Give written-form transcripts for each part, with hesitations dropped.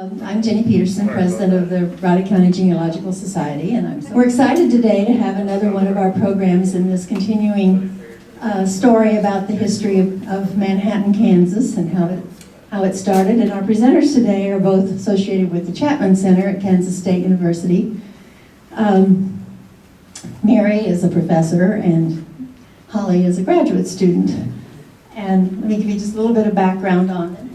I'm Jenny Peterson, president of the Raleigh County Genealogical Society, and we're excited today to have another one of our programs in this continuing story about the history of Manhattan, Kansas, and how it started. And our presenters today are both associated with the Chapman Center at Kansas State University. Mary is a professor, and Holly is a graduate student. And let me give you just a little bit of background on them.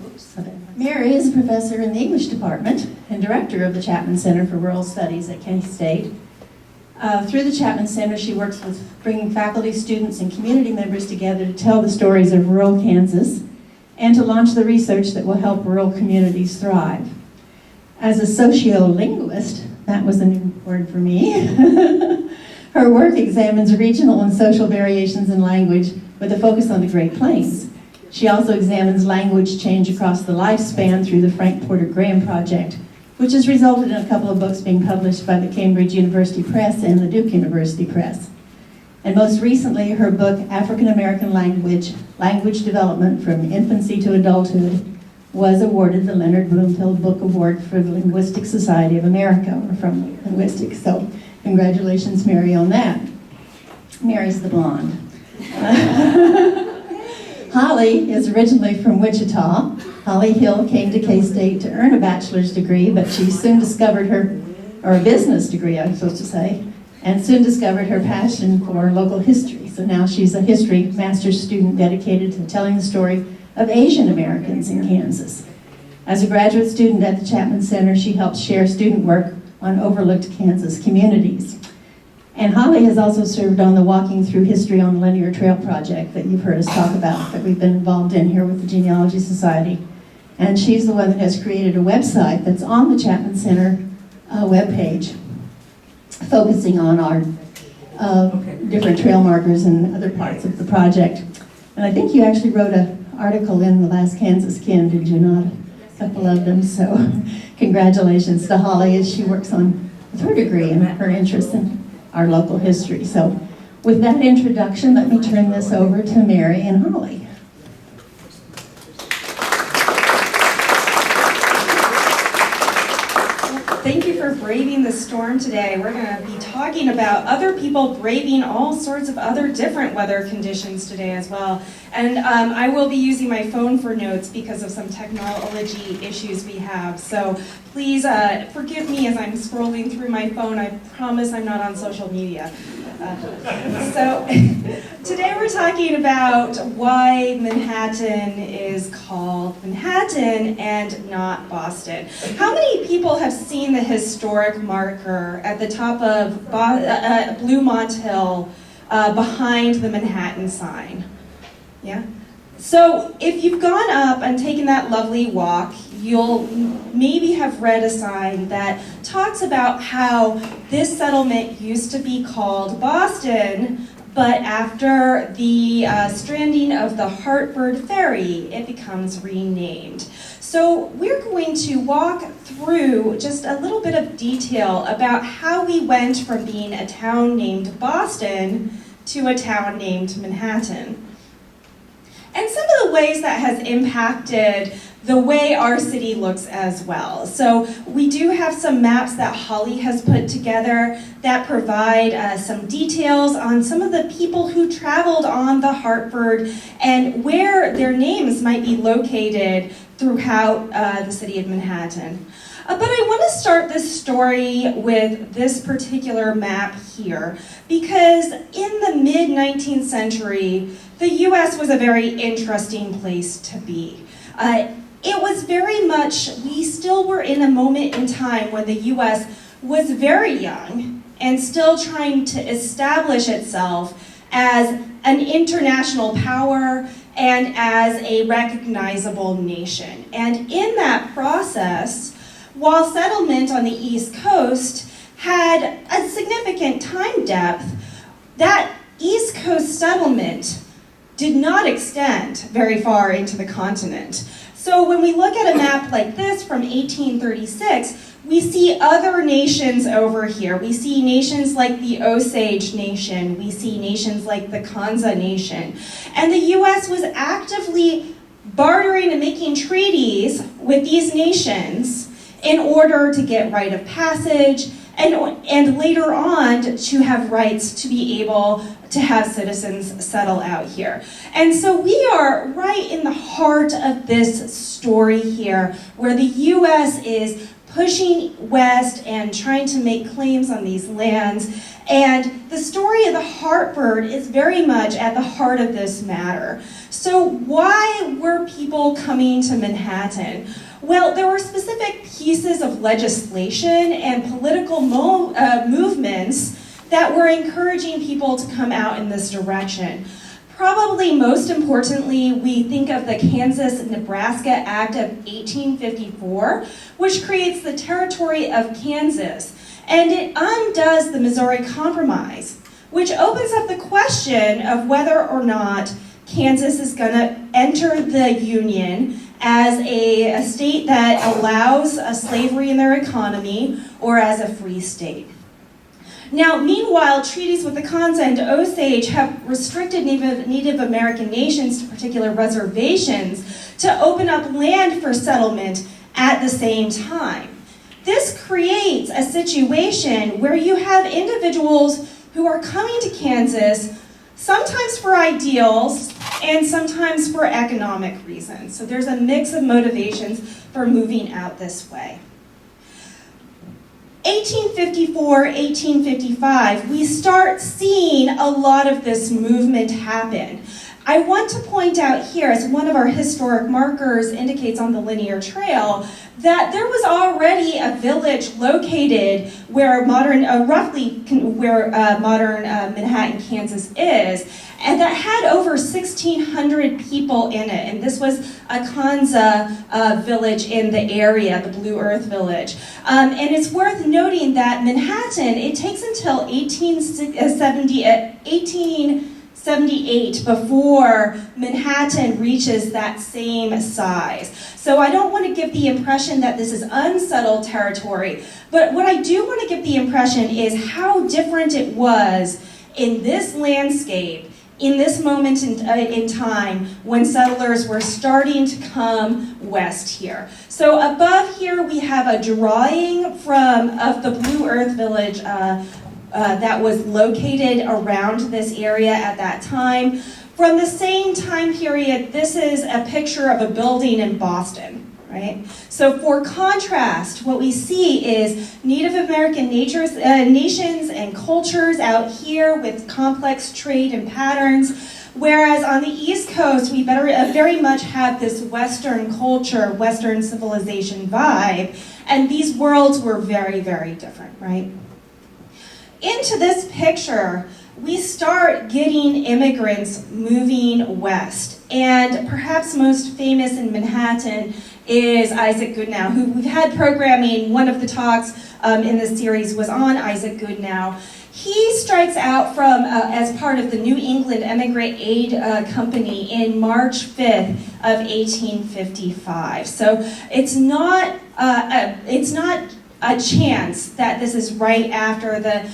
Mary is a professor in the English department and director of the Chapman Center for Rural Studies at Kent State. Through the Chapman Center, she works with bringing faculty, students, and community members together to tell the stories of rural Kansas and to launch the research that will help rural communities thrive. As a sociolinguist, that was a new word for me, her work examines regional and social variations in language with a focus on the Great Plains. She also examines language change across the lifespan through the Frank Porter Graham Project, which has resulted in a couple of books being published by the Cambridge University Press and the Duke University Press. And most recently, her book, African American Language Development from Infancy to Adulthood, was awarded the Leonard Bloomfield Book Award for the Linguistic Society of America, or from Linguistics. So congratulations, Mary, on that. Mary's the blonde. Holly is originally from Wichita. Holly Hill came to K-State to earn a bachelor's degree, but she soon discovered or a business degree, I'm supposed to say, and soon discovered her passion for local history. So now she's a history master's student dedicated to telling the story of Asian Americans in Kansas. As a graduate student at the Chapman Center, she helps share student work on overlooked Kansas communities. And Holly has also served on the Walking Through History on Linear Trail project that you've heard us talk about, that we've been involved in here with the Genealogy Society. And she's the one that has created a website that's on the Chapman Center webpage, focusing on our different trail markers and other parts of the project. And I think you actually wrote an article in the last Kansas Kin, did you not? A couple of them, so congratulations to Holly as she works on with her degree and her interest in our local history. So with that introduction, let me turn this over to Mary and Holly. Thank you for braving the storm today. We're going to be talking about other people braving all sorts of other different weather conditions today as well. And I will be using my phone for notes because of some technology issues we have. So please forgive me as I'm scrolling through my phone. I promise I'm not on social media. So today we're talking about why Manhattan is called Manhattan and not Boston. How many people have seen the historic marker at the top of Bluemont Hill behind the Manhattan sign? Yeah? So if you've gone up and taken that lovely walk, you'll maybe have read a sign that talks about how this settlement used to be called Boston, but after the stranding of the Hartford ferry, it becomes renamed. So we're going to walk through just a little bit of detail about how we went from being a town named Boston to a town named Manhattan. And some of the ways that has impacted the way our city looks as well. So we do have some maps that Holly has put together that provide some details on some of the people who traveled on the Hartford and where their names might be located throughout the city of Manhattan. But I want to start this story with this particular map here, because in the mid-19th century, the U.S. was a very interesting place to be. It was very much, we still were in a moment in time when the U.S. was very young and still trying to establish itself as an international power and as a recognizable nation. And in that process, while settlement on the East Coast had a significant time depth, that East Coast settlement did not extend very far into the continent. So when we look at a map like this from 1836, we see other nations over here. We see nations like the Osage Nation. We see nations like the Kansa Nation. And the U.S. was actively bartering and making treaties with these nations in order to get right of passage, and later on to have rights to be able to have citizens settle out here. And so we are right in the heart of this story here, where the US is pushing west and trying to make claims on these lands. And the story of the Hartford is very much at the heart of this matter. So why were people coming to Manhattan? Well, there were specific pieces of legislation and political movements that were encouraging people to come out in this direction. Probably most importantly, we think of the Kansas-Nebraska Act of 1854, which creates the territory of Kansas, and it undoes the Missouri Compromise, which opens up the question of whether or not Kansas is going to enter the Union as a state that allows slavery in their economy or as a free state. Now, meanwhile, treaties with the Kohns and Osage have restricted Native American nations to particular reservations to open up land for settlement at the same time. This creates a situation where you have individuals who are coming to Kansas, sometimes for ideals and sometimes for economic reasons. So there's a mix of motivations for moving out this way. 1854, 1855, we start seeing a lot of this movement happen. I want to point out here, as one of our historic markers indicates on the linear trail, that there was already a village located where modern Manhattan, Kansas is, and that had over 1,600 people in it. And this was a Kansa village in the area, the Blue Earth Village. And it's worth noting that Manhattan, it takes until 1878 before Manhattan reaches that same size. So I don't want to give the impression that this is unsettled territory, but what I do want to give the impression is how different it was in this landscape, in this moment in time when settlers were starting to come west here. So above here we have a drawing of the Blue Earth Village that was located around this area at that time. From the same time period, this is a picture of a building in Boston, right? So for contrast, what we see is Native American nations and cultures out here with complex trade and patterns, whereas on the East Coast, we very much have this Western culture, Western civilization vibe, and these worlds were very, very different, right? Into this picture, we start getting immigrants moving west. And perhaps most famous in Manhattan is Isaac Goodnow, who we've had programming. One of the talks in this series was on Isaac Goodnow. He strikes out as part of the New England Immigrant Aid Company in March 5th of 1855. So it's not a chance that this is right after the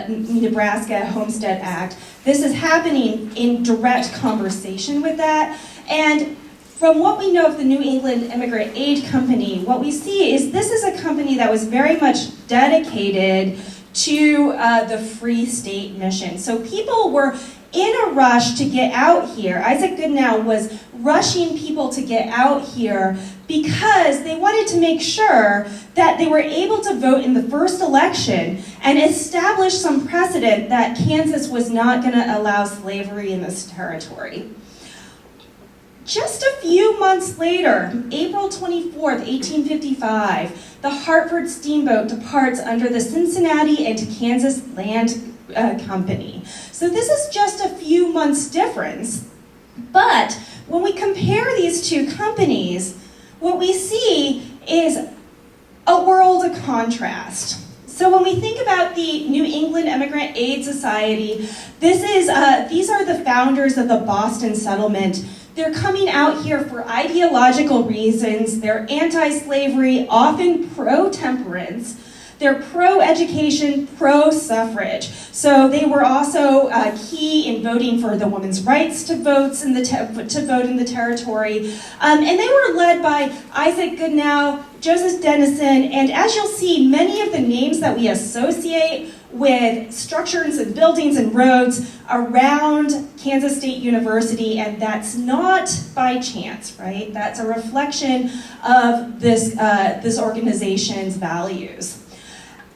Nebraska Homestead Act. This is happening in direct conversation with that. And from what we know of the New England Immigrant Aid Company, what we see is this is a company that was very much dedicated to the Free State mission. So people were in a rush to get out here. Isaac Goodnow was rushing people to get out here because they wanted to make sure that they were able to vote in the first election and establish some precedent that Kansas was not going to allow slavery in this territory. Just a few months later, April 24th, 1855, the Hartford Steamboat departs under the Cincinnati and Kansas Land Company. So this is just a few months difference, but when we compare these two companies, what we see is a world of contrast. So when we think about the New England Immigrant Aid Society, these are the founders of the Boston settlement. They're coming out here for ideological reasons. They're anti-slavery, often pro-temperance. They're pro-education, pro-suffrage. So they were also key in voting for the women's rights to vote in the territory. And they were led by Isaac Goodenow, Joseph Dennison, and as you'll see, many of the names that we associate with structures and buildings and roads around Kansas State University, and that's not by chance, right? That's a reflection of this organization's values.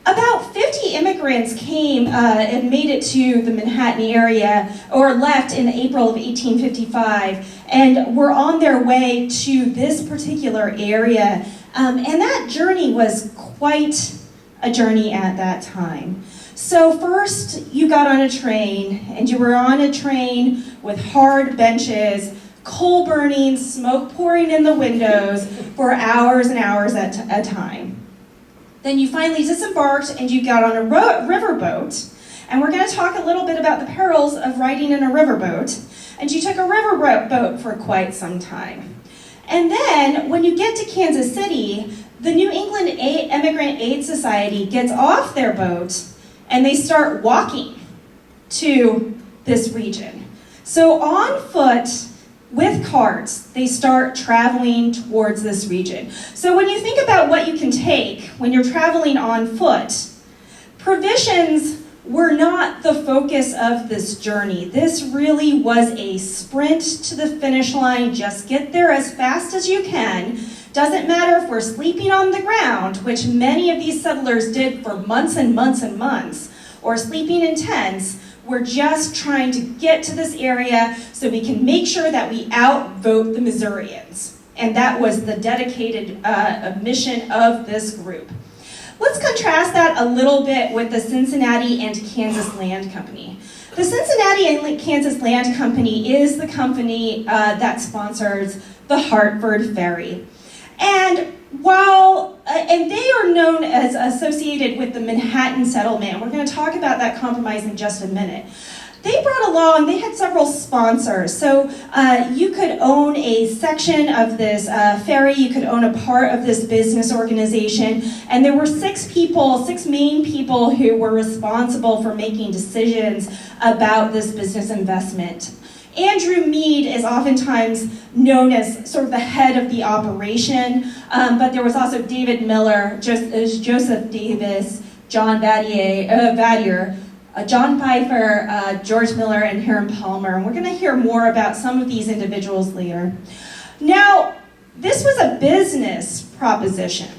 About 50 immigrants came and made it to the Manhattan area, or left in April of 1855, and were on their way to this particular area. And that journey was quite a journey at that time. So first, you got on a train, and you were on a train with hard benches, coal burning, smoke pouring in the windows for hours and hours at a time. Then you finally disembarked, and you got on a riverboat, and we're going to talk a little bit about the perils of riding in a riverboat, and you took a riverboat for quite some time. And then, when you get to Kansas City, the New England Immigrant Aid Society gets off their boat, and they start walking to this region. So on foot, with carts, they start traveling towards this region. So when you think about what you can take when you're traveling on foot, provisions were not the focus of this journey. This really was a sprint to the finish line. Just get there as fast as you can. Doesn't matter if we're sleeping on the ground, which many of these settlers did for months and months and months, or sleeping in tents. We're just trying to get to this area so we can make sure that we outvote the Missourians. And that was the dedicated mission of this group. Let's contrast that a little bit with the Cincinnati and Kansas Land Company. The Cincinnati and Kansas Land Company is the company that sponsors the Hartford Ferry. And and they are known as associated with the Manhattan settlement. We're going to talk about that compromise in just a minute. They brought along, they had several sponsors. So you could own a section of this ferry, you could own a part of this business organization, and there were six main people who were responsible for making decisions about this business investment. Andrew Meade is oftentimes known as sort of the head of the operation, but there was also David Miller, Joseph Davis, John Vadier, John Pfeiffer, George Miller, and Hiram Palmer. And we're going to hear more about some of these individuals later. Now, this was a business proposition.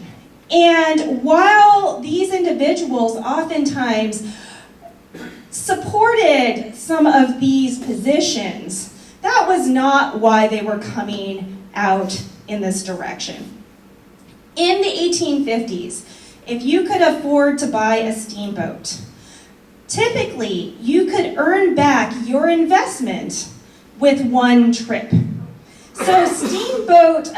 And while these individuals oftentimes supported some of these positions, that was not why they were coming out in this direction. In the 1850s, if you could afford to buy a steamboat, typically you could earn back your investment with one trip. So steamboat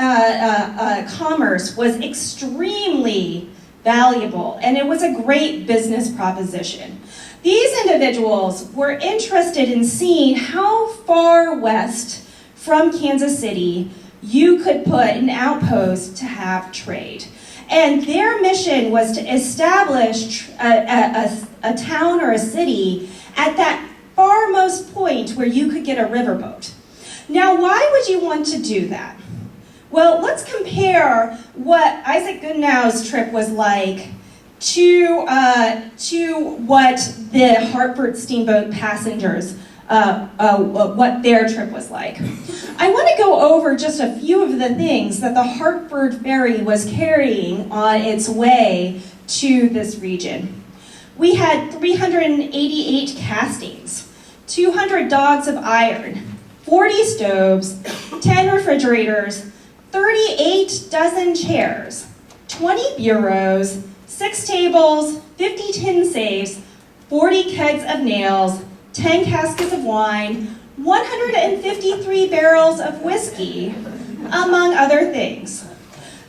commerce was extremely valuable, and it was a great business proposition. These individuals were interested in seeing how far west from Kansas City you could put an outpost to have trade. And their mission was to establish a town or a city at that farmost point where you could get a riverboat. Now, why would you want to do that? Well, let's compare what Isaac Goodenow's trip was like to what the Hartford Steamboat passengers, what their trip was like. I want to go over just a few of the things that the Hartford Ferry was carrying on its way to this region. We had 388 castings, 200 dogs of iron, 40 stoves, 10 refrigerators, 38 dozen chairs, 20 bureaus, 6 tables, 50 tin safes, 40 kegs of nails, 10 caskets of wine, 153 barrels of whiskey, among other things.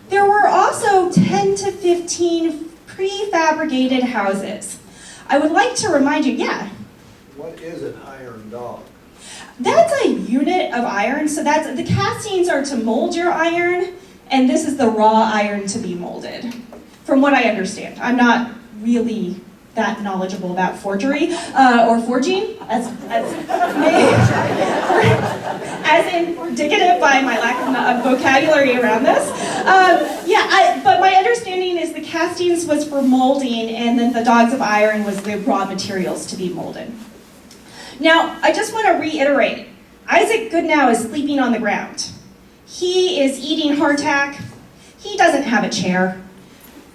There were also 10 to 15 prefabricated houses. I would like to remind you, What is an iron dog? That's a unit of iron. So the castings are to mold your iron, and this is the raw iron to be molded, from what I understand. I'm not really that knowledgeable about forgery or forging, as indicative by my lack of vocabulary around this. But my understanding is the castings was for molding, and then the dogs of iron was the raw materials to be molded. Now, I just want to reiterate, Isaac Goodnow is sleeping on the ground. He is eating hardtack. He doesn't have a chair.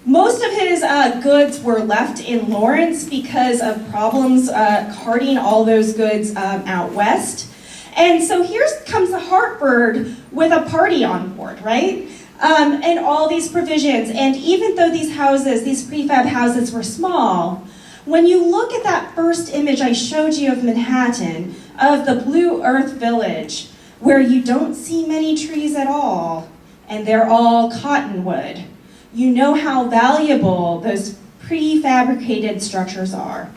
Most of his goods were left in Lawrence because of problems carting all those goods out west. And so here comes the Hartford with a party on board, right? And all these provisions. And even though these houses, these prefab houses were small, when you look at that first image I showed you of Manhattan, of the Blue Earth Village, where you don't see many trees at all, and they're all cottonwood, you know how valuable those prefabricated structures are.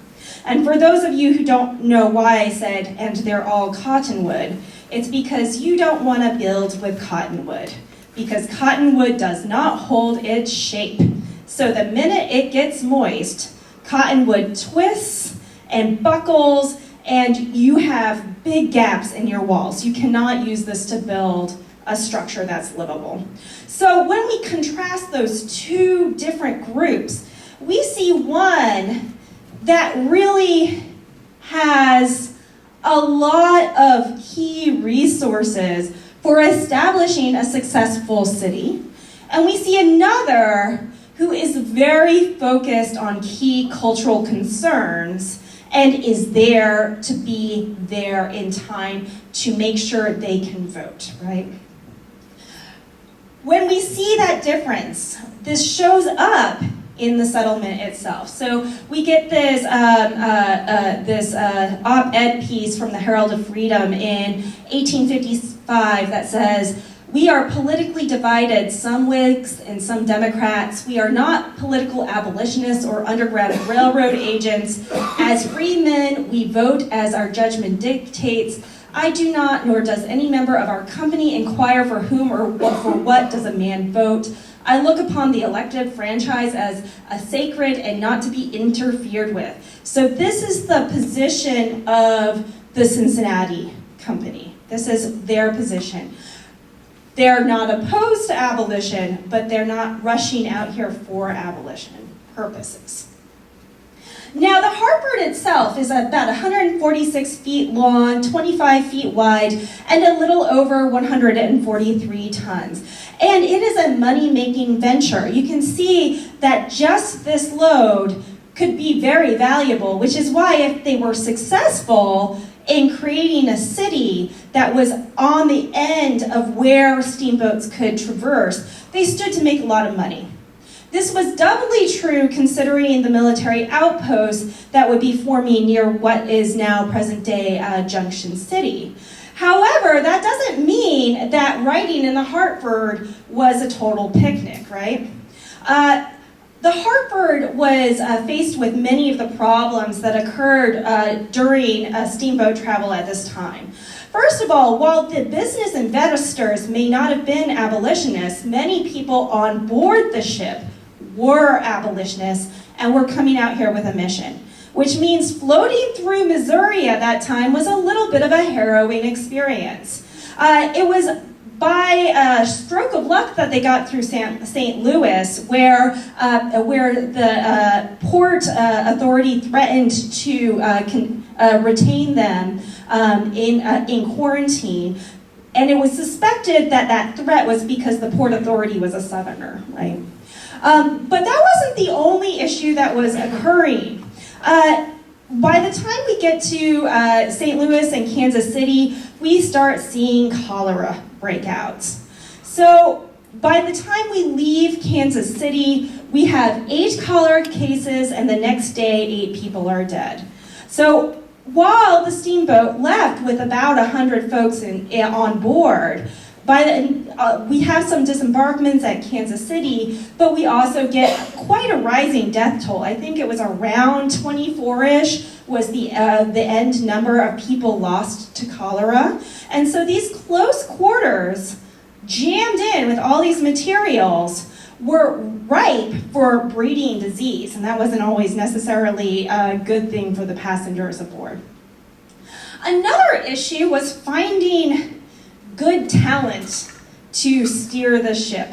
And for those of you who don't know why I said, and they're all cottonwood, it's because you don't want to build with cottonwood, because cottonwood does not hold its shape. So the minute it gets moist, cottonwood twists and buckles, and you have big gaps in your walls. You cannot use this to build a structure that's livable. So when we contrast those two different groups, we see one that really has a lot of key resources for establishing a successful city. And we see another who is very focused on key cultural concerns and is there to be there in time to make sure they can vote, right? When we see that difference, this shows up in the settlement itself. So we get this op-ed piece from the Herald of Freedom in 1855 that says, "We are politically divided, some Whigs and some Democrats. We are not political abolitionists or Underground Railroad agents. As free men, we vote as our judgment dictates. I do not, nor does any member of our company, inquire for whom or for what does a man vote. I look upon the elective franchise as a sacred and not to be interfered with." So this is the position of the Cincinnati Company. This is their position. They're not opposed to abolition, but they're not rushing out here for abolition purposes. Now, the Hartford itself is about 146 feet long, 25 feet wide, and a little over 143 tons. And it is a money-making venture. You can see that just this load could be very valuable, which is why if they were successful in creating a city that was on the end of where steamboats could traverse, they stood to make a lot of money. This was doubly true considering the military outposts that would be forming near what is now present-day Junction City. However, that doesn't mean that riding in the Hartford was a total picnic, right? The Hartford was faced with many of the problems that occurred during steamboat travel at this time. First of all, while the business investors may not have been abolitionists, many people on board the ship were abolitionists and were coming out here with a mission, which means floating through Missouri at that time was a little bit of a harrowing experience. It was by a stroke of luck that they got through St. Louis, where the port authority threatened to retain them in quarantine. And it was suspected that that threat was because the port authority was a Southerner, right? But that wasn't the only issue that was occurring. By the time we get to St. Louis and Kansas City, we start seeing cholera breakouts. So by the time we leave Kansas City, we have 8 cholera cases, and the next day, 8 people are dead. So while the steamboat left with about 100 folks on board, we have some disembarkments at Kansas City, but we also get quite a rising death toll. I think it was around 24-ish was the end number of people lost to cholera. And so these close quarters, jammed in with all these materials, were ripe for breeding disease, and that wasn't always necessarily a good thing for the passengers aboard. Another issue was finding good talent to steer the ship.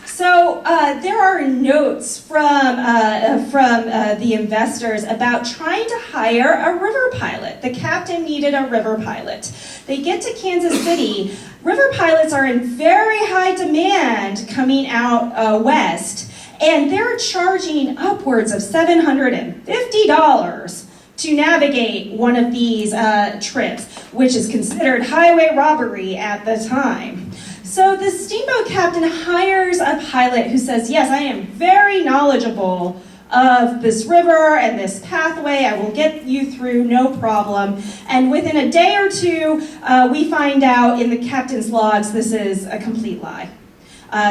So there are notes from the investors about trying to hire a river pilot. The captain needed a river pilot. They get to Kansas City. River pilots are in very high demand coming out west, and they're charging upwards of $750 to navigate one of these trips, which is considered highway robbery at the time. So the steamboat captain hires a pilot who says, yes, I am very knowledgeable of this river and this pathway. I will get you through, no problem. And within a day or two, we find out in the captain's logs, this is a complete lie.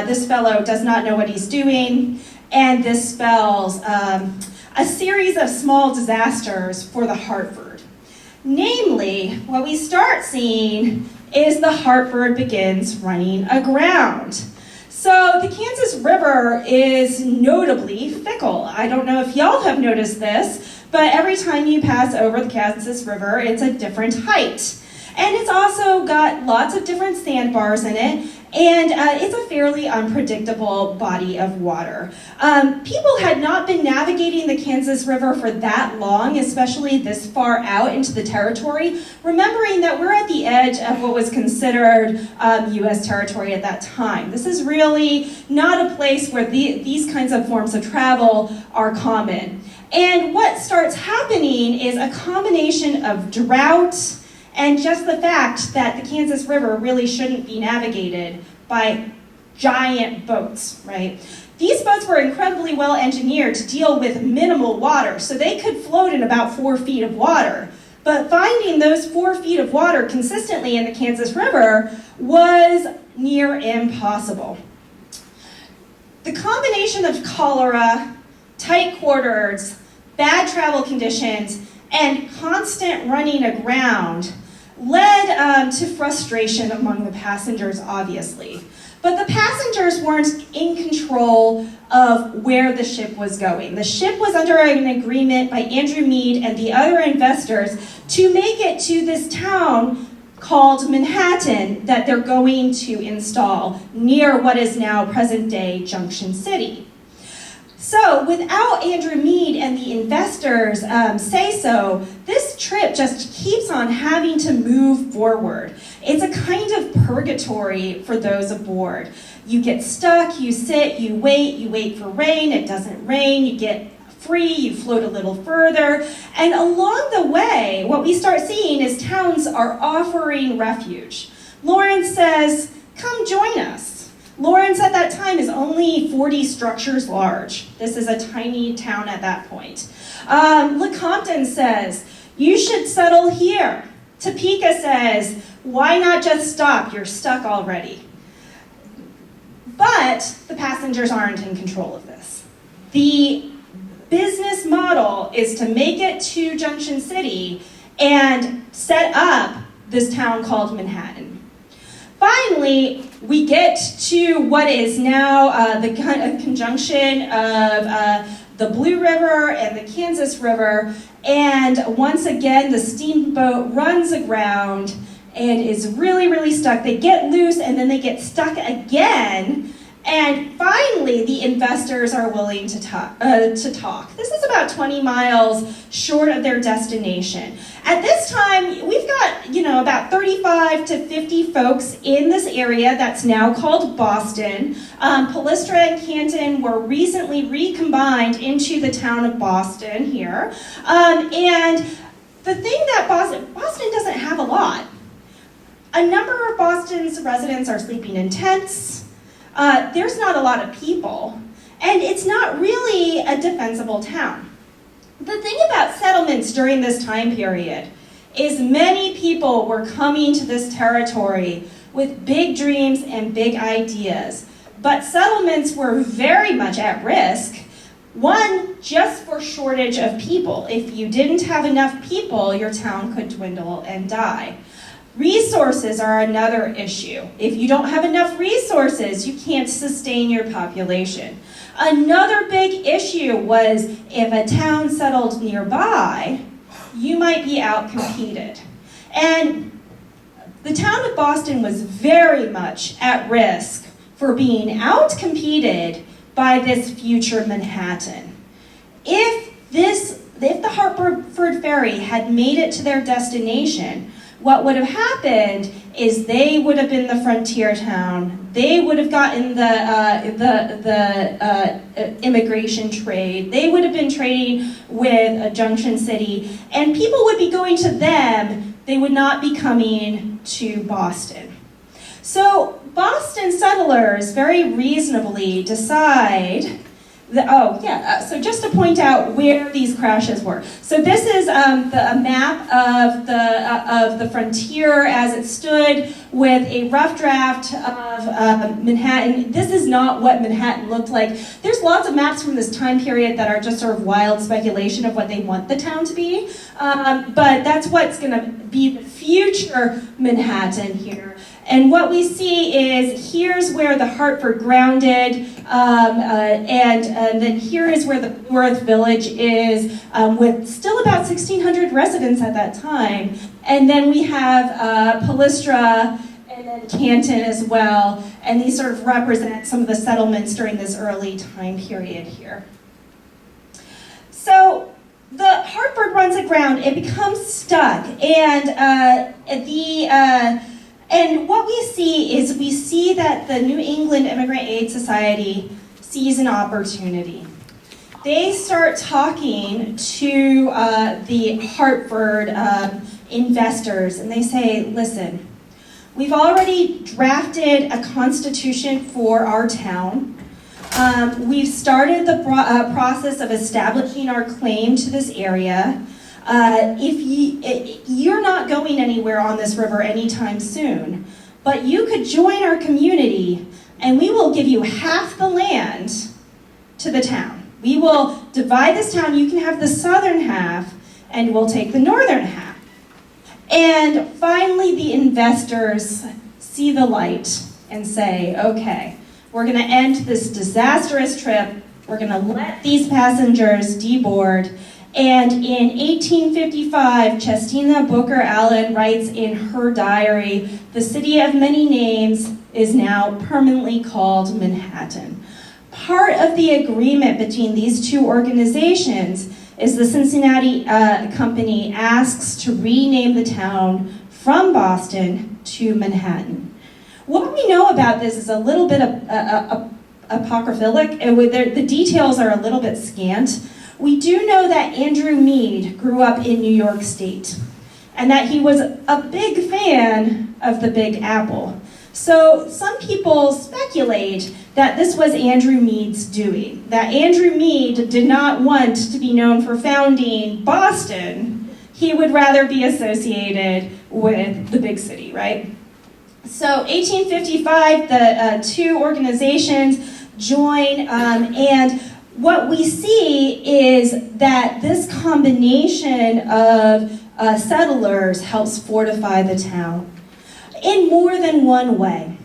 This fellow does not know what he's doing, and this spells a series of small disasters for the Hartford. Namely, what we start seeing is the Hartford begins running aground. So the Kansas River is notably fickle. I don't know if y'all have noticed this, but every time you pass over the Kansas River, it's a different height. And it's also got lots of different sandbars in it, and it's a fairly unpredictable body of water. People had not been navigating the Kansas River for that long, especially this far out into the territory, remembering that we're at the edge of what was considered U.S. territory at that time. This is really not a place where these kinds of forms of travel are common. And what starts happening is a combination of drought and just the fact that the Kansas River really shouldn't be navigated by giant boats, right? These boats were incredibly well engineered to deal with minimal water, so they could float in about 4 feet of water. But finding those 4 feet of water consistently in the Kansas River was near impossible. The combination of cholera, tight quarters, bad travel conditions, and constant running aground led to frustration among the passengers, obviously. But the passengers weren't in control of where the ship was going. The ship was under an agreement by Andrew Meade and the other investors to make it to this town called Manhattan that they're going to install near what is now present-day Junction City. So without Andrew Meade and the investors say so, this trip just keeps on having to move forward. It's a kind of purgatory for those aboard. You get stuck, you sit, you wait for rain, it doesn't rain, you get free, you float a little further, and along the way, what we start seeing is towns are offering refuge. Lawrence says, come join us. Lawrence at that time is only 40 structures large. This is a tiny town at that point. Lecompton says, you should settle here. Topeka says, why not just stop? You're stuck already. But the passengers aren't in control of this. The business model is to make it to Junction City and set up this town called Manhattan. Finally, we get to what is now the conjunction of the Blue River and the Kansas River, and once again the steamboat runs aground and is really, really stuck. They get loose and then they get stuck again, and finally the investors are willing to talk. This is about 20 miles short of their destination. At this time, we've got about 35 to 50 folks in this area that's now called Boston. Pallistra and Canton were recently recombined into the town of Boston here. And the thing that Boston doesn't have a lot. A number of Boston's residents are sleeping in tents. There's not a lot of people, and it's not really a defensible town. The thing about settlements during this time period is many people were coming to this territory with big dreams and big ideas, but settlements were very much at risk. One, just for shortage of people. If you didn't have enough people, your town could dwindle and die. Resources are another issue. If you don't have enough resources, you can't sustain your population. Another big issue was if a town settled nearby, you might be outcompeted. And the town of Boston was very much at risk for being outcompeted by this future Manhattan. If the Hartford Ferry had made it to their destination, what would have happened is they would have been the frontier town. They would have gotten the immigration trade. They would have been trading with a Junction City, and people would be going to them. They would not be coming to Boston. So Boston settlers very reasonably decide that, so just to point out where these crashes were. So this is a map of the frontier as it stood with a rough draft of Manhattan. This is not what Manhattan looked like. There's lots of maps from this time period that are just sort of wild speculation of what they want the town to be. But that's what's going to be the future Manhattan here. And what we see is here's where the Hartford grounded, and then here is where the North Village is, with still about 1,600 residents at that time. And then we have Pallistra and then Canton as well, and these sort of represent some of the settlements during this early time period here. So the Hartford runs aground, it becomes stuck, and what we see that the New England Immigrant Aid Society sees an opportunity. They start talking to the Hartford investors, and they say, listen, we've already drafted a constitution for our town. We've started the process of establishing our claim to this area. You're not going anywhere on this river anytime soon, but you could join our community and we will give you half the land to the town. We will divide this town, you can have the southern half and we'll take the northern half. And finally the investors see the light and say, okay, we're gonna end this disastrous trip, we're gonna let these passengers deboard. And in 1855, Chestina Bowker Allen writes in her diary, the city of many names is now permanently called Manhattan. Part of the agreement between these two organizations is the Cincinnati Company asks to rename the town from Boston to Manhattan. What we know about this is a little bit apocryphalic. The details are a little bit scant. We do know that Andrew Meade grew up in New York State and that he was a big fan of the Big Apple. So some people speculate that this was Andrew Meade's doing, that Andrew Meade did not want to be known for founding Boston. He would rather be associated with the big city, right? So 1855, the two organizations join, and what we see is that this combination of settlers helps fortify the town in more than one way.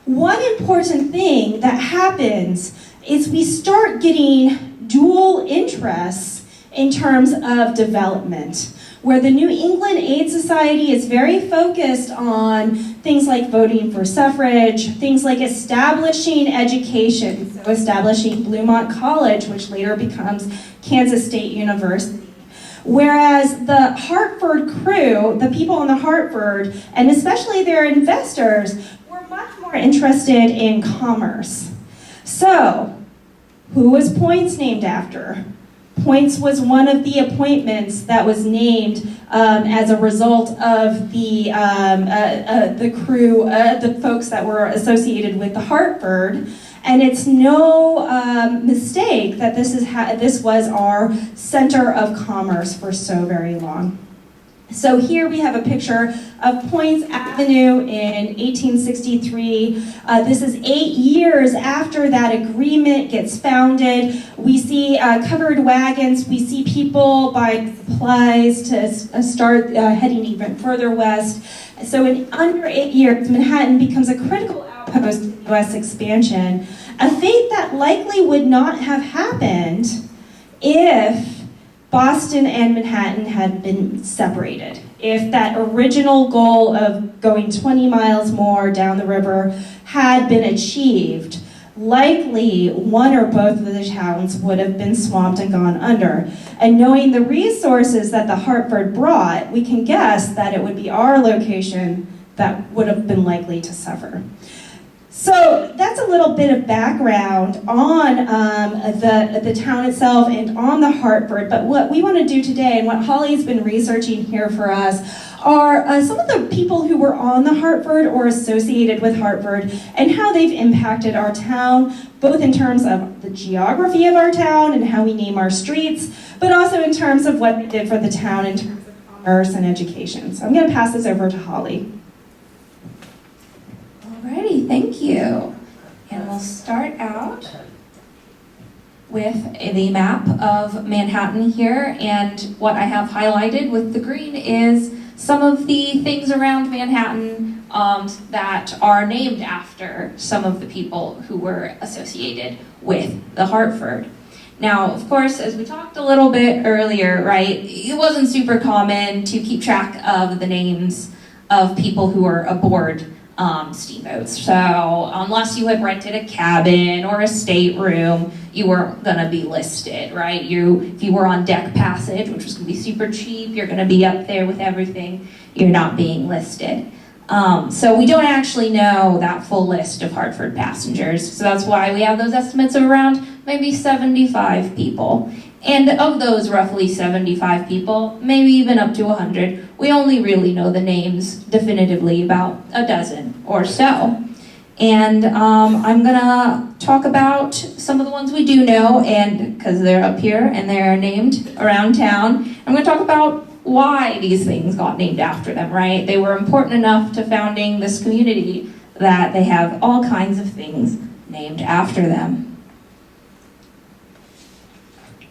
One important thing that happens is we start getting dual interests in terms of development, where the New England Aid Society is very focused on things like voting for suffrage, things like establishing education, so establishing Bluemont College, which later becomes Kansas State University. Whereas the Hartford crew, the people in the Hartford, and especially their investors, were much more interested in commerce. So, who was Points named after? Points was one of the appointments that was named as a result of the crew, the folks that were associated with the Hartford. And it's no mistake that this was our center of commerce for so very long. So here we have a picture of Points Avenue in 1863. This is 8 years after that agreement gets founded. We see covered wagons. We see people buying supplies to start heading even further west. So in under 8 years, Manhattan becomes a critical outpost in U.S. expansion, a fate that likely would not have happened if Boston and Manhattan had been separated. If that original goal of going 20 miles more down the river had been achieved, likely one or both of the towns would have been swamped and gone under. And knowing the resources that the Hartford brought, we can guess that it would be our location that would have been likely to suffer. So that's a little bit of background on the town itself and on the Hartford. But what we want to do today, and what Holly's been researching here for us, are some of the people who were on the Hartford or associated with Hartford and how they've impacted our town, both in terms of the geography of our town and how we name our streets, but also in terms of what they did for the town in terms of commerce and education. So I'm going to pass this over to Holly. Alrighty, thank you. And we'll start out with the map of Manhattan here, and what I have highlighted with the green is some of the things around Manhattan that are named after some of the people who were associated with the Hartford. Now, of course, as we talked a little bit earlier, right, it wasn't super common to keep track of the names of people who were aboard steamboats. So unless you had rented a cabin or a stateroom, you weren't gonna be listed, right? If you were on deck passage, which was gonna be super cheap, you're gonna be up there with everything, you're not being listed. So we don't actually know that full list of Hartford passengers. So that's why we have those estimates of around maybe 75 people. And of those roughly 75 people, maybe even up to 100, we only really know the names definitively about a dozen or so. And I'm gonna talk about some of the ones we do know, and because they're up here and they're named around town, I'm gonna talk about why these things got named after them, right? They were important enough to founding this community that they have all kinds of things named after them.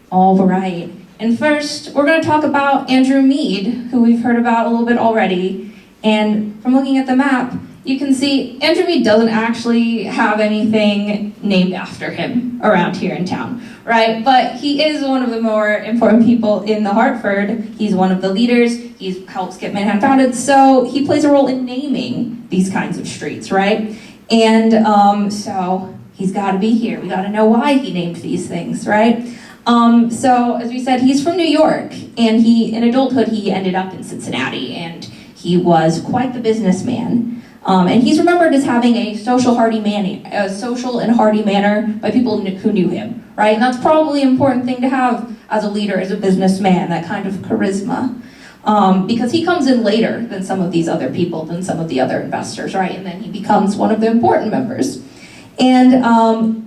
All right, and first we're going to talk about Andrew Mead, who we've heard about a little bit already. And from looking at the map, you can see Andrew Mead doesn't actually have anything named after him around here in town, right? But he is one of the more important people in the Hartford. He's one of the leaders. He helps get Manhattan founded, so he plays a role in naming these kinds of streets, right? And so he's got to be here. We got to know why he named these things, right? So, as we said, he's from New York, and in adulthood, he ended up in Cincinnati, and he was quite the businessman. And he's remembered as having a social and hearty manner by people who knew him, right? And that's probably an important thing to have as a leader, as a businessman, that kind of charisma. Because he comes in later than some of these other people, than some of the other investors, right? And then he becomes one of the important members. And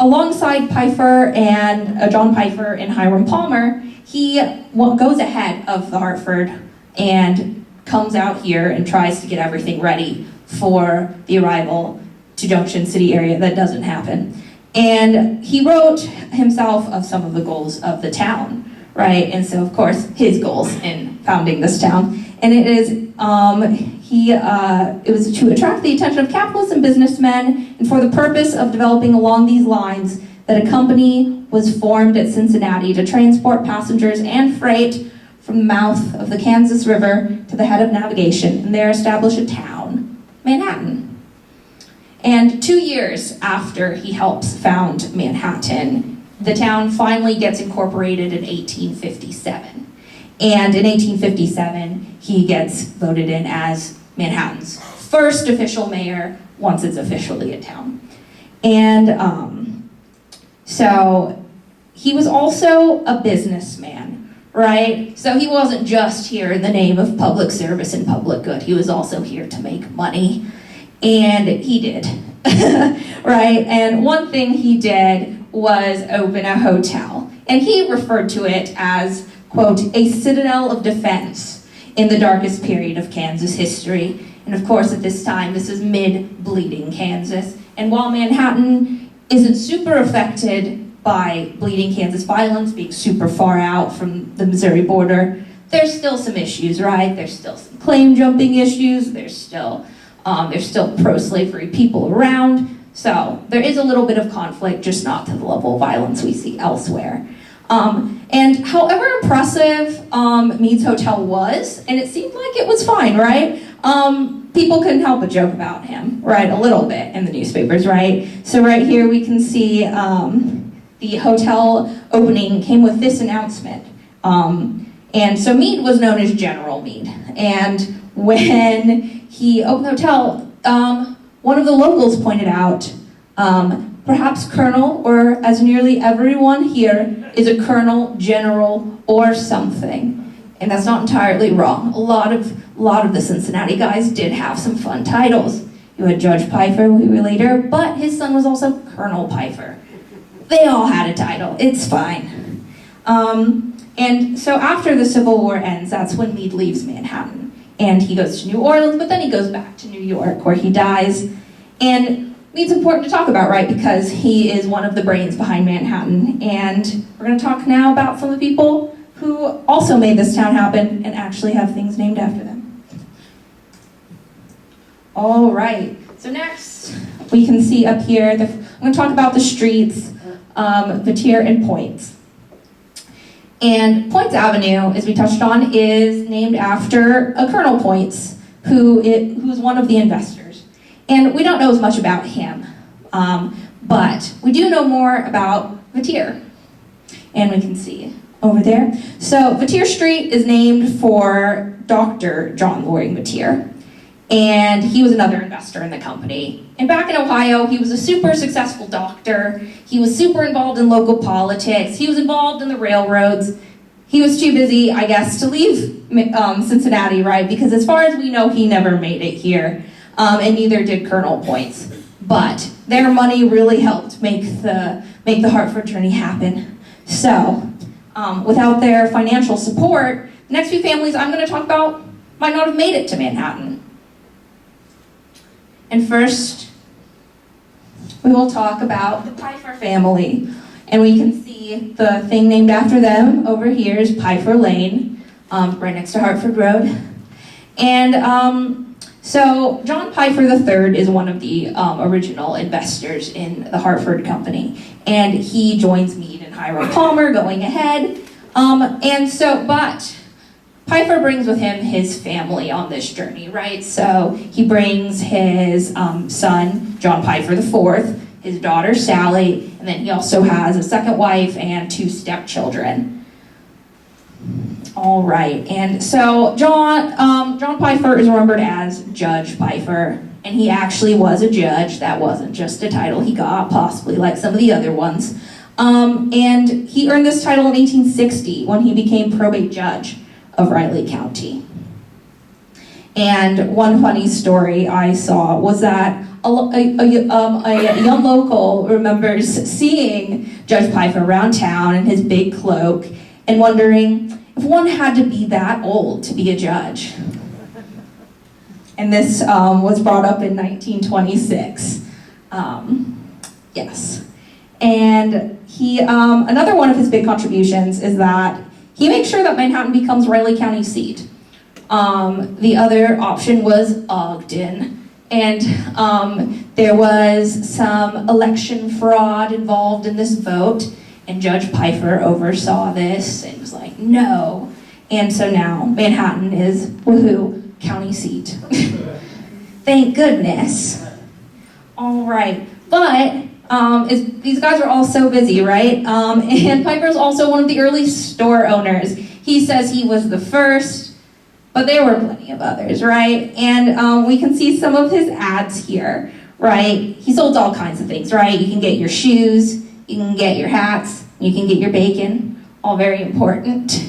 alongside John Pfeiffer and Hiram Palmer, he goes ahead of the Hartford and comes out here and tries to get everything ready for the arrival to Junction City area. That doesn't happen. And he wrote himself of some of the goals of the town, right? And so, of course, his goals in founding this town. And it was to attract the attention of capitalists and businessmen, and for the purpose of developing along these lines, that a company was formed at Cincinnati to transport passengers and freight from the mouth of the Kansas River to the head of navigation, and there establish a town, Manhattan. And 2 years after he helps found Manhattan, the town finally gets incorporated in 1857. And in 1857, he gets voted in as Manhattan's first official mayor once it's officially a town. And so he was also a businessman, right? So he wasn't just here in the name of public service and public good. He was also here to make money. And he did, right? And one thing he did was open a hotel. And he referred to it as, quote, a citadel of defense in the darkest period of Kansas history. And of course, at this time, this is mid-Bleeding Kansas. And while Manhattan isn't super affected by Bleeding Kansas violence, being super far out from the Missouri border, there's still some issues, right? There's still some claim jumping issues. There's still pro-slavery people around. So there is a little bit of conflict, just not to the level of violence we see elsewhere. And however impressive Mead's Hotel was, and it seemed like it was fine, right? People couldn't help but joke about him, right? A little bit in the newspapers, right? So right here we can see the hotel opening came with this announcement. And so Mead was known as General Mead. And when he opened the hotel, one of the locals pointed out, perhaps Colonel, or as nearly everyone here is a Colonel, General, or something. And that's not entirely wrong. A lot of the Cincinnati guys did have some fun titles. You had Judge Pfeiffer, who we later, but his son was also Colonel Pfeiffer. They all had a title. It's fine. And so after the Civil War ends, that's when Mead leaves Manhattan. And he goes to New Orleans, but then he goes back to New York, where he dies. And Mead's important to talk about, right? Because he is one of the brains behind Manhattan. And we're going to talk now about some of the people who also made this town happen and actually have things named after them. All right. So next, we can see up here, I'm going to talk about the streets, Vatier and Points. And Points Avenue, as we touched on, is named after a Colonel Points, who's one of the investors. And we don't know as much about him, but we do know more about Vatier. And we can see over there. So Vatier Street is named for Dr. John Loring Vatier. And he was another investor in the company. And back in Ohio, he was a super successful doctor. He was super involved in local politics. He was involved in the railroads. He was too busy, I guess, to leave Cincinnati, right? Because as far as we know, he never made it here. And neither did Colonel Points. But their money really helped make the Hartford journey happen. So, without their financial support, the next few families I'm going to talk about might not have made it to Manhattan. And first, we will talk about the Pfeiffer family. And we can see the thing named after them over here is Pfeiffer Lane, right next to Hartford Road. And so John Pfeiffer III is one of the original investors in the Hartford Company. And he joins Mead and Hiram Palmer going ahead. But Pfeiffer brings with him his family on this journey, right? So he brings his son, John Pfeiffer IV, his daughter, Sally, and then he also has a second wife and 2 stepchildren. All right, and so John Pfeiffer is remembered as Judge Pfeiffer, and he actually was a judge. That wasn't just a title he got, possibly like some of the other ones. And he earned this title in 1860 when he became probate judge of Riley County. And one funny story I saw was that a young local remembers seeing Judge Pfeiffer around town in his big cloak and wondering if one had to be that old to be a judge. And this was brought up in 1926. Yes. And he, another one of his big contributions is that he makes sure that Manhattan becomes Riley County seat. The other option was Ogden. And there was some election fraud involved in this vote. And Judge Pfeiffer oversaw this and was like, no. And so now Manhattan is, woohoo, county seat. Thank goodness. All right. But these guys are all so busy, right? And Pfeiffer's also one of the early store owners. He says he was the first, but there were plenty of others, right? And we can see some of his ads here, right? He sold all kinds of things, right? You can get your shoes, you can get your hats, you can get your bacon, all very important.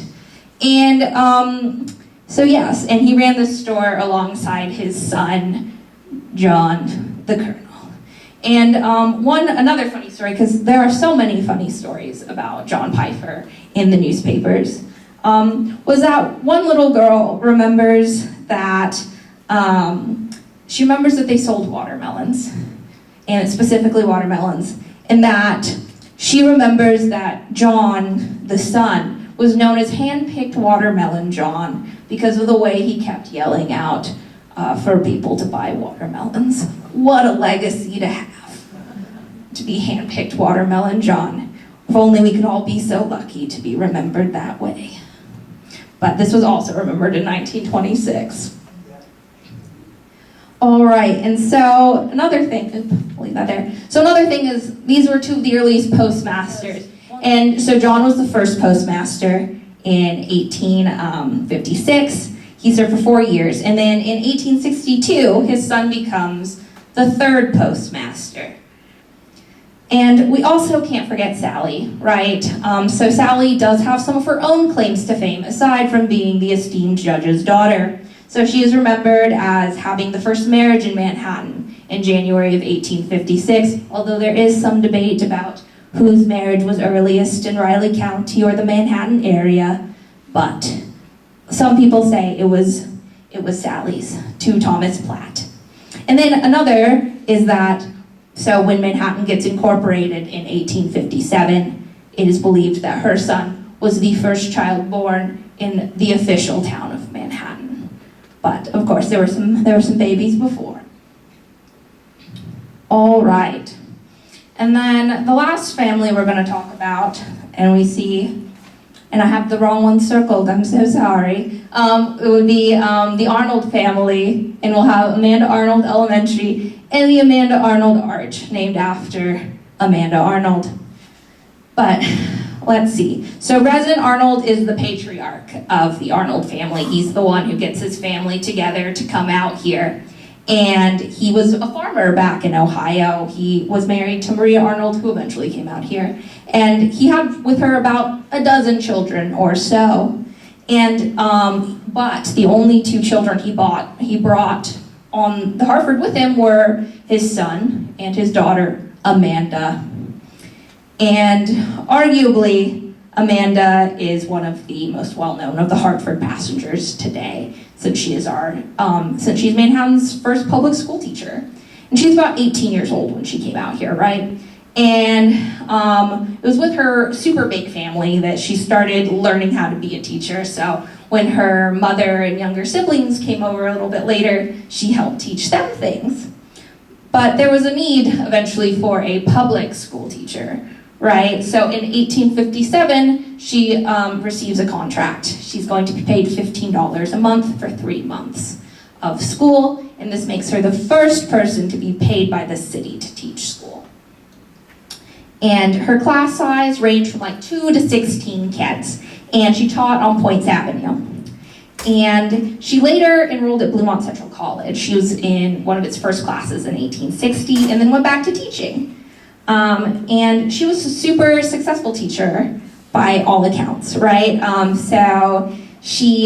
And so yes, and he ran the store alongside his son, John, the Colonel. And another funny story, because there are so many funny stories about John Pfeiffer in the newspapers, was that one little girl remembers that, she remembers that they sold watermelons, and specifically watermelons, and that she remembers that John, the son, was known as Hand-Picked Watermelon John because of the way he kept yelling out for people to buy watermelons. What a legacy to have, to be Hand-Picked Watermelon John. If only we could all be so lucky to be remembered that way. But this was also remembered in 1926. All right, and so another thing, leave that there. So another thing is, these were two of the earliest postmasters. And so John was the first postmaster in 1856. He served for 4 years. And then in 1862, his son becomes the third postmaster. And we also can't forget Sally, right? So Sally does have some of her own claims to fame, aside from being the esteemed judge's daughter. So she is remembered as having the first marriage in Manhattan in January of 1856, although there is some debate about whose marriage was earliest in Riley County or the Manhattan area, but some people say it was Sally's to Thomas Platt. And then another is that, so when Manhattan gets incorporated in 1857, it is believed that her son was the first child born in the official town of Manhattan. But of course, there were some babies before. All right. And then the last family we're going to talk about, and we see, and I have the wrong one circled, I'm so sorry. It would be the Arnold family, and we'll have Amanda Arnold Elementary and the Amanda Arnold Arch, named after Amanda Arnold. But let's see. So President Arnold is the patriarch of the Arnold family. He's the one who gets his family together to come out here. And he was a farmer back in Ohio. He was married to Maria Arnold, who eventually came out here. And he had with her about a dozen children or so. And but the only two children he brought on the Hartford with him were his son and his daughter, Amanda. And arguably, Amanda is one of the most well-known of the Hartford passengers today, since she's Manhattan's first public school teacher. And she's about 18 years old when she came out here, right? And it was with her super big family that she started learning how to be a teacher. So when her mother and younger siblings came over a little bit later, she helped teach them things. But there was a need eventually for a public school teacher, right? So in 1857, she receives a contract. She's going to be paid $15 a month for 3 months of school, and this makes her the first person to be paid by the city to teach school. And her class size ranged from like 2 to 16 kids, and she taught on Points Avenue. And she later enrolled at Bluemont Central College. She was in one of its first classes in 1860, and then went back to teaching. And she was a super successful teacher by all accounts, right? So she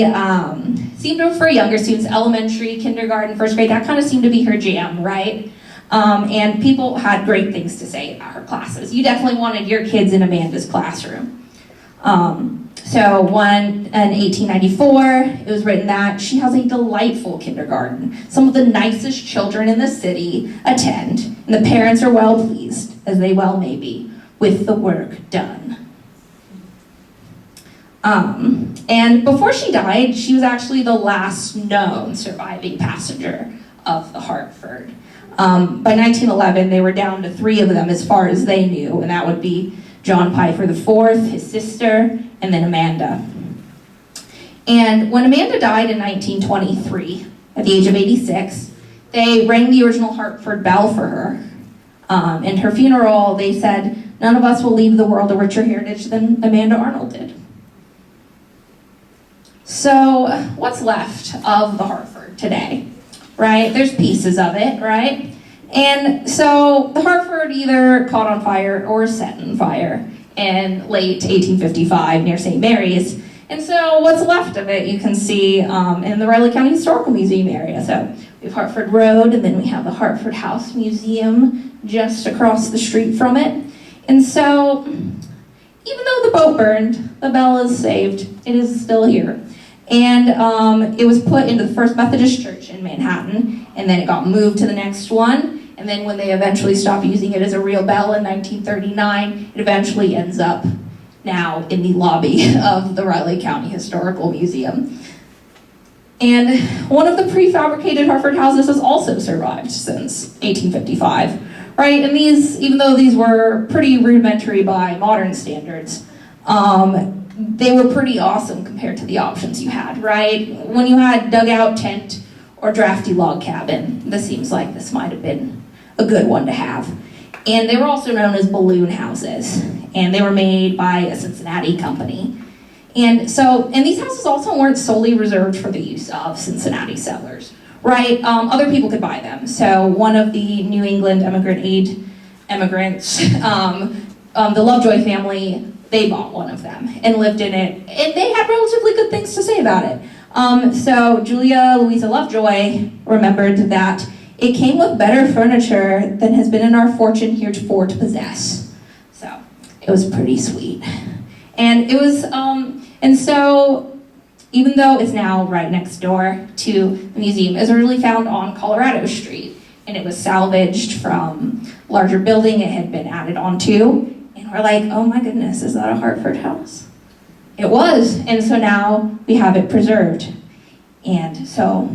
seemed to prefer younger students, elementary, kindergarten, first grade. That kind of seemed to be her jam, right? And people had great things to say about her classes. You definitely wanted your kids in Amanda's classroom. So in 1894, it was written that she has a delightful kindergarten. Some of the nicest children in the city attend, and the parents are well pleased, as they well may be, with the work done. And before she died, she was actually the last known surviving passenger of the Hartford. By 1911, they were down to 3 of them as far as they knew, and that would be John Pfeiffer IV, his sister, and then Amanda. And when Amanda died in 1923, at the age of 86, they rang the original Hartford bell for her. In her funeral, they said, "None of us will leave the world a richer heritage than Amanda Arnold did." So what's left of the Hartford today, right? There's pieces of it, right? And so the Hartford either caught on fire or set on fire in late 1855 near St. Mary's. And so what's left of it you can see in the Riley County Historical Museum area. So we have Hartford Road, and then we have the Hartford House Museum just across the street from it. And so even though the boat burned, the bell is saved. It is still here. And it was put into the First Methodist Church in Manhattan, and then it got moved to the next one. And then when they eventually stopped using it as a real bell in 1939, it eventually ends up now in the lobby of the Riley County Historical Museum. And one of the prefabricated Hartford houses has also survived since 1855, right? And these, even though these were pretty rudimentary by modern standards, they were pretty awesome compared to the options you had, right? When you had dugout, tent, or drafty log cabin, this seems like this might have been a good one to have. And they were also known as balloon houses, and they were made by a Cincinnati company. And these houses also weren't solely reserved for the use of Cincinnati settlers, right? Other people could buy them. So one of the New England immigrants, the Lovejoy family, they bought one of them and lived in it, and they had relatively good things to say about it. So Julia Louisa Lovejoy remembered that it came with better furniture than has been in our fortune heretofore to possess. So it was pretty sweet. And it was, and so even though it's now right next door to the museum, it was originally found on Colorado Street, and it was salvaged from a larger building it had been added onto. And we're like, oh my goodness, is that a Hartford house? It was, and so now we have it preserved. And so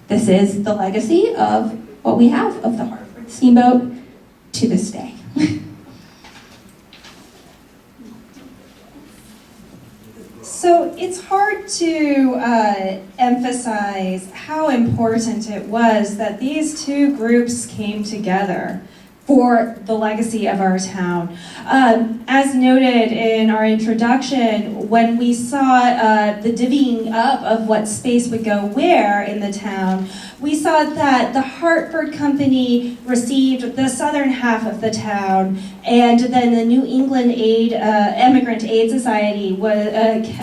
this is the legacy of what we have of the Hartford Steamboat to this day. So it's hard to emphasize how important it was that these two groups came together for the legacy of our town. As noted in our introduction, when we saw the divvying up of what space would go where in the town, we saw that the Hartford Company received the southern half of the town, and then the New England Immigrant Aid Society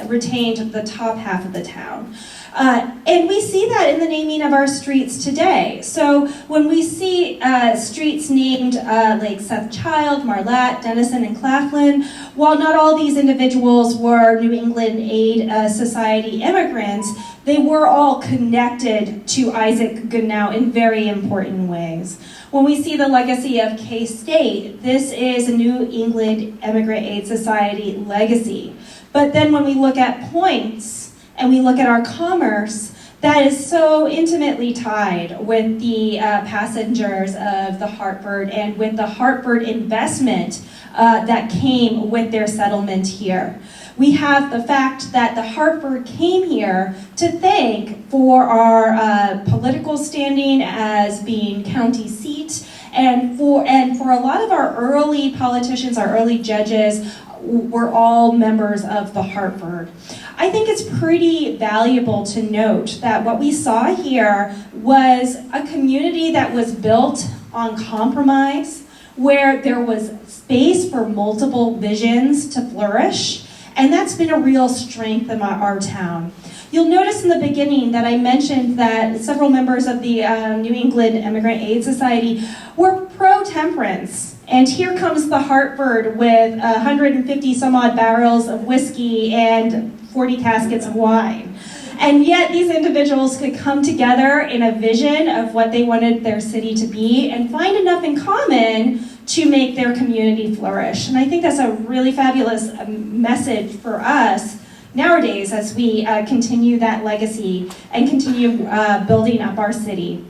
retained the top half of the town. And we see that in the naming of our streets today. So when we see streets named like Seth Child, Marlatt, Denison, and Claflin, while not all these individuals were New England Aid Society immigrants, they were all connected to Isaac Goodnow in very important ways. When we see the legacy of K-State, this is a New England Immigrant Aid Society legacy. But then when we look at points, and we look at our commerce, that is so intimately tied with the passengers of the Hartford and with the Hartford investment that came with their settlement here. We have the fact that the Hartford came here to thank for our political standing as being county seat, and for a lot of our early politicians, our early judges, were all members of the Hartford. I think it's pretty valuable to note that what we saw here was a community that was built on compromise, where there was space for multiple visions to flourish, and that's been a real strength of our town. You'll notice in the beginning that I mentioned that several members of the New England Immigrant Aid Society were pro-temperance. And here comes the Hartford with 150 some odd barrels of whiskey and 40 caskets of wine. And yet these individuals could come together in a vision of what they wanted their city to be and find enough in common to make their community flourish. And I think that's a really fabulous message for us nowadays as we continue that legacy and continue building up our city.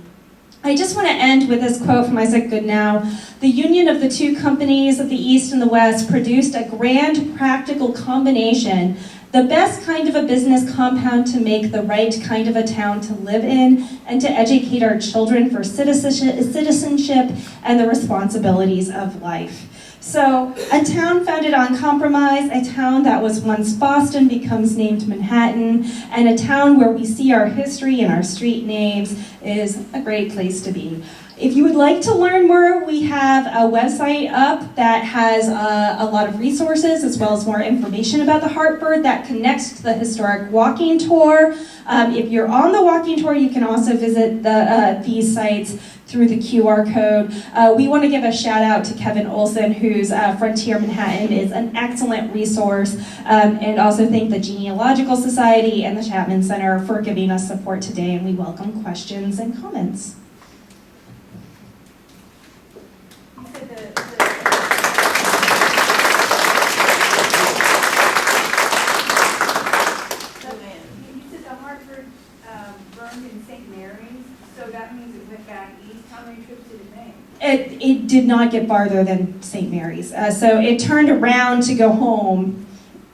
I just want to end with this quote from Isaac Goodnow. The union of the two companies of the East and the West produced a grand practical combination, the best kind of a business compound to make the right kind of a town to live in and to educate our children for citizenship and the responsibilities of life. So a town founded on compromise, a town that was once Boston becomes named Manhattan, and a town where we see our history and our street names is a great place to be. If you would like to learn more, we have a website up that has a lot of resources as well as more information about the Hartford that connects to the historic walking tour. If you're on the walking tour, you can also visit these sites through the QR code. We want to give a shout out to Kevin Olson, whose Frontier Manhattan is an excellent resource, and also thank the Genealogical Society and the Chapman Center for giving us support today, and we welcome questions and comments. did not get farther than St. Mary's. So it turned around to go home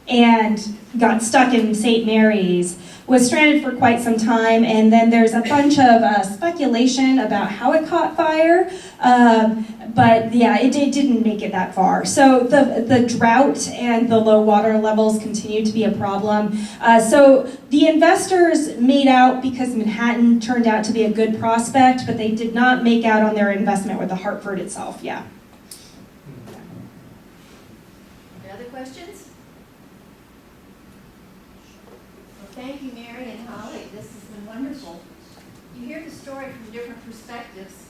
and got stuck in St. Mary's, was stranded for quite some time, and then there's a bunch of speculation about how it caught fire, but yeah, it didn't make it that far. So the drought and the low water levels continue to be a problem. So the investors made out because Manhattan turned out to be a good prospect, but they did not make out on their investment with the Hartford itself, yeah. Any other questions? Thank you, Mary and Holly. This has been wonderful. You hear the story from different perspectives.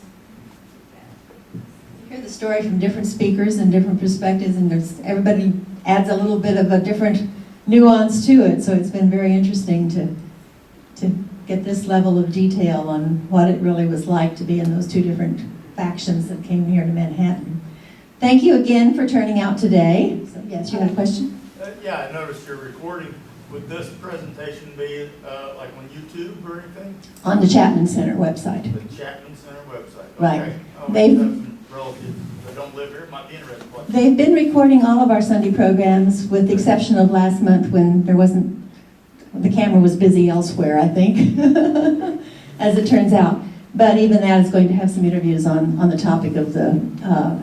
You hear the story from different speakers and different perspectives, and everybody adds a little bit of a different nuance to it. So it's been very interesting to get this level of detail on what it really was like to be in those two different factions that came here to Manhattan. Thank you again for turning out today. So yes, you had a question? Yeah, I noticed your recording. Would this presentation be like on YouTube or anything? On the Chapman Center website. The Chapman Center website. Right. Okay. Oh, They've- some relatives that don't live here might be interested. They've been recording all of our Sunday programs, with the exception of last month when the camera was busy elsewhere, I think, as it turns out. But even that is going to have some interviews on the topic of the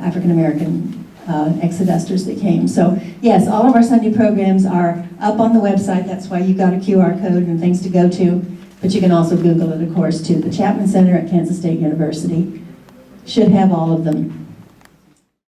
African American exodusters that came. So yes, all of our Sunday programs are up on the website. That's why you got a QR code and things to go to. But you can also Google it, of course, too. The Chapman Center at Kansas State University should have all of them.